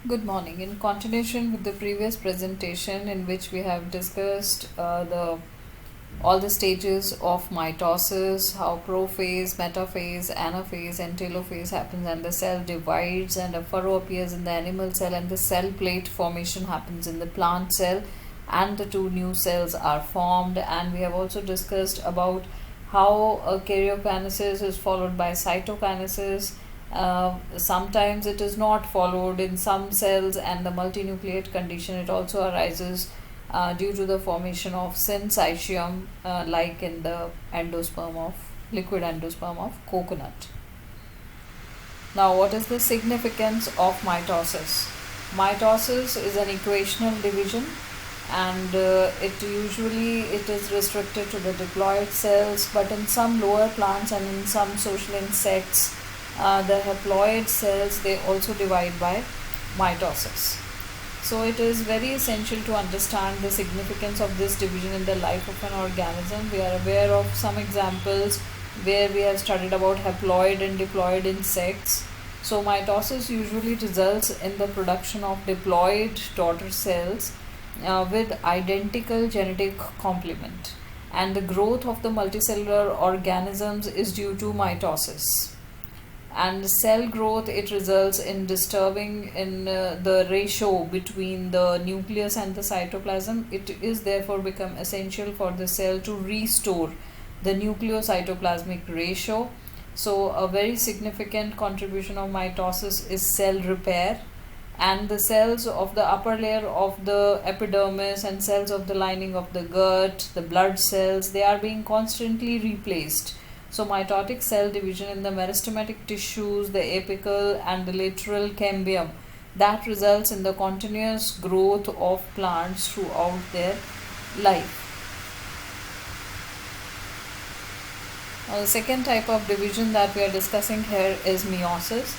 Good morning. In continuation with the previous presentation, in which we have discussed the all the stages of mitosis, how prophase, metaphase, anaphase, and telophase happens, and the cell divides, and a furrow appears in the animal cell, and the cell plate formation happens in the plant cell, and the two new cells are formed. And we have also discussed about how karyokinesis is followed by cytokinesis. Sometimes it is not followed in some cells, and the multinucleate condition it also arises due to the formation of syncytium, like in the endosperm of liquid endosperm of coconut. Now, what is the significance of mitosis? Mitosis is an equational division, and it is restricted to the diploid cells, but in some lower plants and in some social insects, the haploid cells they also divide by mitosis. So it is very essential to understand the significance of this division in the life of an organism. We are aware of some examples where we have studied about haploid and diploid insects. So mitosis usually results in the production of diploid daughter cells with identical genetic complement, and the growth of the multicellular organisms is due to mitosis. And cell growth it results in disturbing in the ratio between the nucleus and the cytoplasm. It is therefore become essential for the cell to restore the nucleocytoplasmic ratio. So a very significant contribution of mitosis is cell repair, and the cells of the upper layer of the epidermis and cells of the lining of the gut, the blood cells, they are being constantly replaced. So mitotic cell division in the meristematic tissues, the apical and the lateral cambium, that results in the continuous growth of plants throughout their life. Now, the second type of division that we are discussing here is meiosis,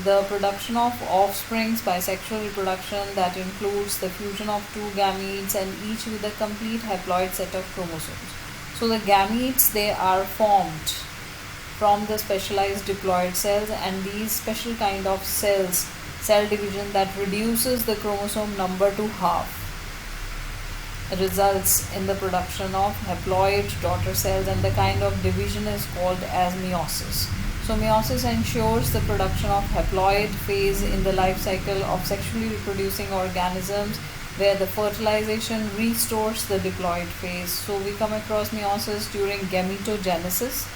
the production of offsprings by sexual reproduction that includes the fusion of two gametes and each with a complete haploid set of chromosomes. So the gametes they are formed from the specialized diploid cells, and these special kind of cell division that reduces the chromosome number to half results in the production of haploid daughter cells, and the kind of division is called as meiosis. So meiosis ensures the production of haploid phase in the life cycle of sexually reproducing organisms, where the fertilization restores the diploid phase. So we come across meiosis during gametogenesis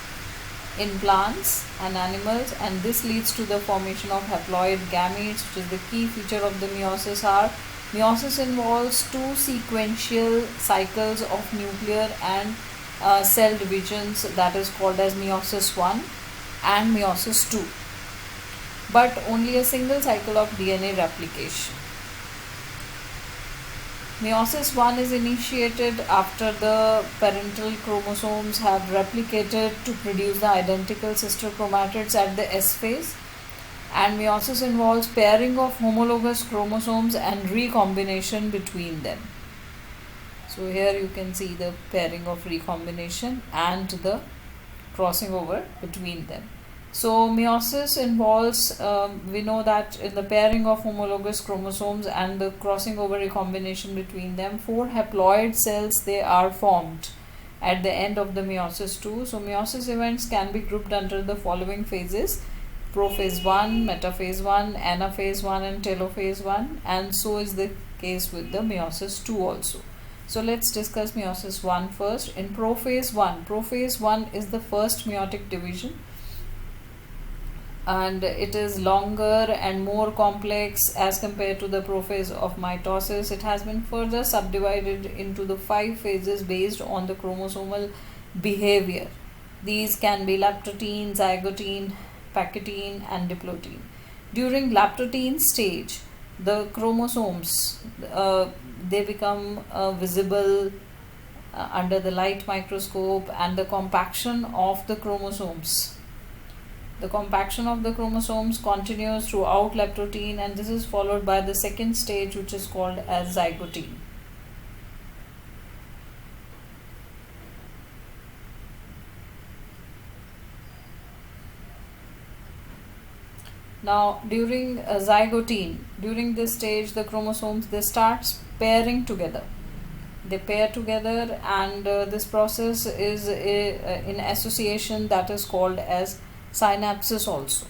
in plants and animals, and this leads to the formation of haploid gametes, which is the key feature of the meiosis. Meiosis involves two sequential cycles of nuclear and cell divisions, that is called as meiosis 1 and meiosis 2, but only a single cycle of DNA replication. Meiosis 1 is initiated after the parental chromosomes have replicated to produce the identical sister chromatids at the S phase, and meiosis involves pairing of homologous chromosomes and recombination between them. So here you can see the pairing of recombination and the crossing over between them. So meiosis involves, we know that in the pairing of homologous chromosomes and the crossing over recombination between them, 4 haploid cells they are formed at the end of the meiosis 2. So meiosis events can be grouped under the following phases: prophase 1, metaphase 1, anaphase 1 and telophase 1, and so is the case with the meiosis 2 also. So let's discuss meiosis 1 first. In prophase 1 is the first meiotic division, and it is longer and more complex as compared to the prophase of mitosis. It has been further subdivided into the 5 phases based on the chromosomal behavior. These can be lactotine, zygotine, pachytine and diplotin. During lactotine stage, the chromosomes they become visible under the light microscope, and the compaction of the chromosomes continues throughout lactotine, and this is followed by the second stage, which is called as zygotine. Now during zygotine, during this stage the chromosomes, they start pairing together. They pair together, and this process is in association, that is called as synapsis also.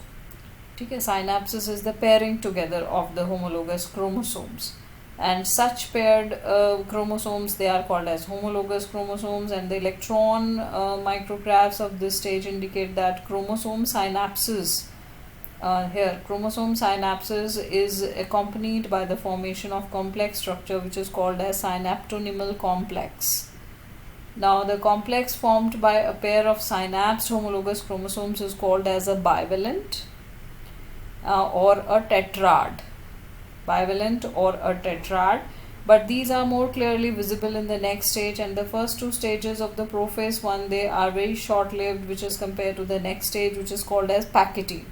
Okay, synapsis is the pairing together of the homologous chromosomes, and such paired chromosomes, they are called as homologous chromosomes, and the electron micrographs of this stage indicate that chromosome synapsis, here chromosome synapsis is accompanied by the formation of complex structure which is called as synaptonymal complex. Now the complex formed by a pair of synapsed homologous chromosomes is called as a bivalent or a tetrad. Bivalent or a tetrad, but these are more clearly visible in the next stage, and the first two stages of the prophase one, they are very short lived, which is compared to the next stage which is called as Pachytene.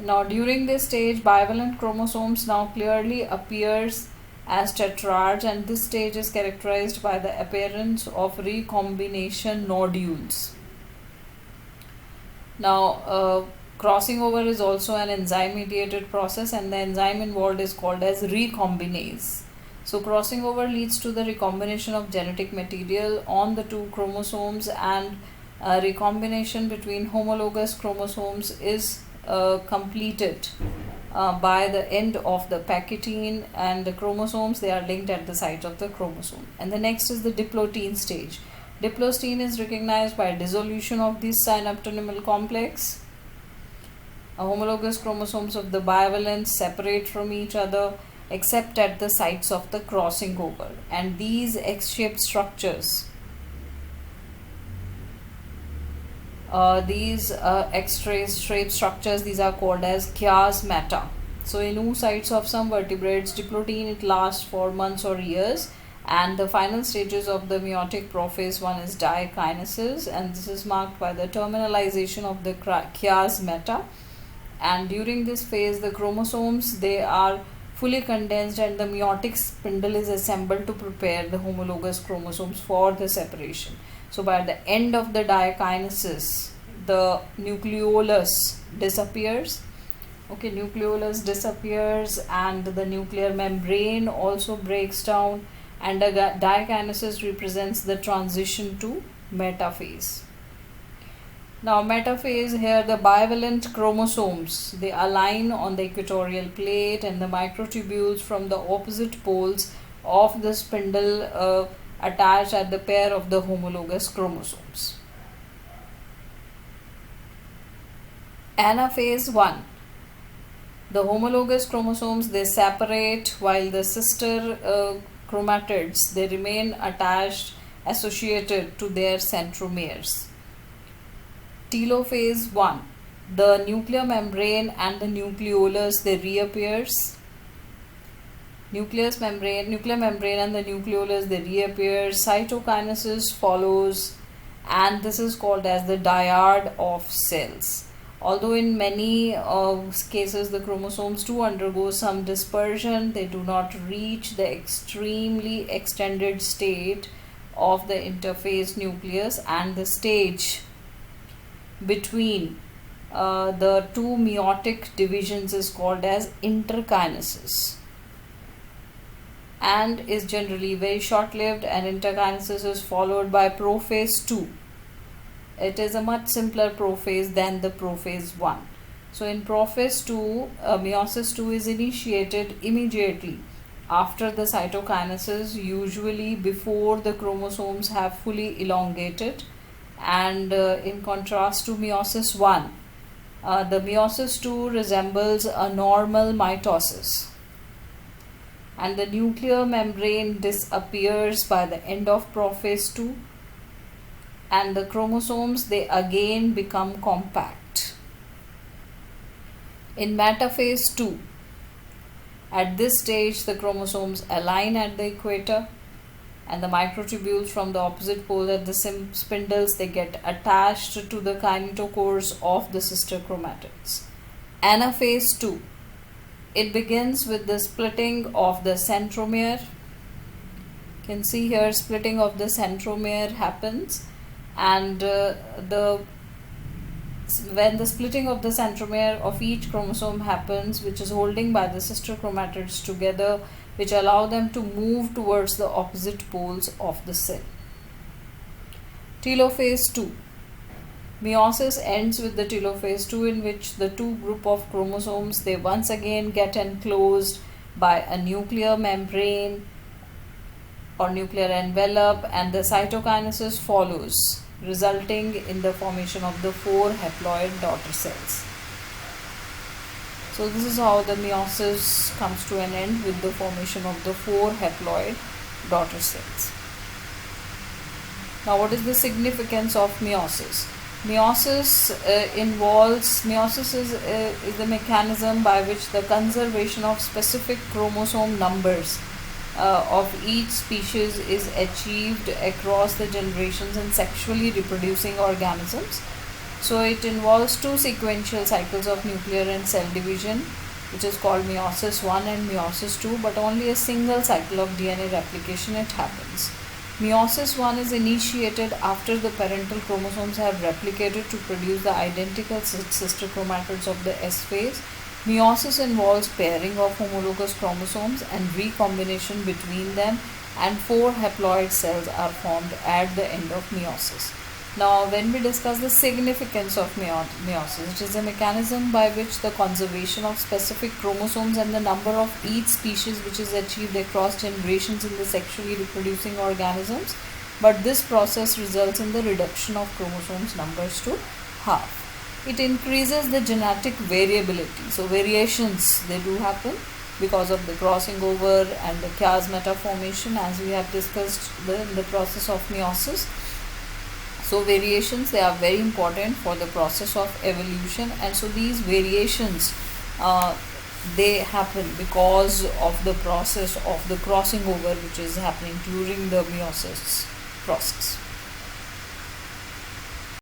Now during this stage bivalent chromosomes now clearly appears as tetrads, and this stage is characterized by the appearance of recombination nodules. Now crossing over is also an enzyme mediated process, and the enzyme involved is called as recombinase. So crossing over leads to the recombination of genetic material on the two chromosomes, and recombination between homologous chromosomes is completed by the end of the Pachytene, and the chromosomes, they are linked at the site of the chromosome. And the next is the diplotene stage. Diplostene is recognized by dissolution of this synaptonymal complex. Homologous chromosomes of the bivalents separate from each other except at the sites of the crossing over, and these X-shaped structures, these X-shaped structures, these are called as chiasmata. So in oocytes of some vertebrates, diplotene, it lasts for months or years, and the final stages of the meiotic prophase one is dikinesis, and this is marked by the terminalization of the chiasmata. And during this phase the chromosomes, they are fully condensed, and the meiotic spindle is assembled to prepare the homologous chromosomes for the separation. So by the end of the dikinesis, the nucleolus disappears. Okay, nucleolus disappears, and the nuclear membrane also breaks down, and the dikinesis represents the transition to metaphase. Now metaphase, here the bivalent chromosomes, they align on the equatorial plate, and the microtubules from the opposite poles of the spindle attach at the pair of the homologous chromosomes. Anaphase 1. The homologous chromosomes, they separate, while the sister chromatids, they remain attached, associated to their centromeres. Telophase 1. The nuclear membrane and the nucleolus, they reappears. Nuclear membrane and the nucleolus, they reappear. Cytokinesis follows, and this is called as the dyad of cells. Although in many cases the chromosomes do undergo some dispersion, they do not reach the extremely extended state of the interphase nucleus, and the stage between the two meiotic divisions is called as interkinesis, and is generally very short-lived, and interkinesis is followed by prophase 2. It is a much simpler prophase than the prophase 1. So in prophase 2, meiosis 2 is initiated immediately after the cytokinesis, usually before the chromosomes have fully elongated, and in contrast to meiosis 1, the meiosis 2 resembles a normal mitosis, and the nuclear membrane disappears by the end of prophase 2, and the chromosomes, they again become compact. In metaphase 2, at this stage the chromosomes align at the equator, and the microtubules from the opposite pole at the spindles, they get attached to the kinetochores of the sister chromatids. Anaphase 2. It begins with the splitting of the centromere. You can see here splitting of the centromere happens, and the when the splitting of the centromere of each chromosome happens, which is holding by the sister chromatids together, which allow them to move towards the opposite poles of the cell. Telophase 2. Meiosis ends with the telophase 2, in which the two group of chromosomes, they once again get enclosed by a nuclear membrane or nuclear envelope, and the cytokinesis follows, resulting in the formation of the 4 haploid daughter cells. So this is how the meiosis comes to an end, with the formation of the 4 haploid daughter cells. Now, what is the significance of meiosis? Meiosis is the mechanism by which the conservation of specific chromosome numbers of each species is achieved across the generations in sexually reproducing organisms. So it involves 2 sequential cycles of nuclear and cell division, which is called meiosis 1 and meiosis 2, but only a single cycle of DNA replication it happens. Meiosis 1 is initiated after the parental chromosomes have replicated to produce the identical sister chromatids of the S phase. Meiosis involves pairing of homologous chromosomes and recombination between them, and 4 haploid cells are formed at the end of meiosis. Now, when we discuss the significance of meiosis, it is a mechanism by which the conservation of specific chromosomes and the number of each species which is achieved across generations in the sexually reproducing organisms, but this process results in the reduction of chromosomes numbers to half. It increases the genetic variability. So variations, they do happen because of the crossing over and the chiasmata formation, as we have discussed in the process of meiosis. So variations, they are very important for the process of evolution, and so these variations they happen because of the process of the crossing over which is happening during the meiosis process.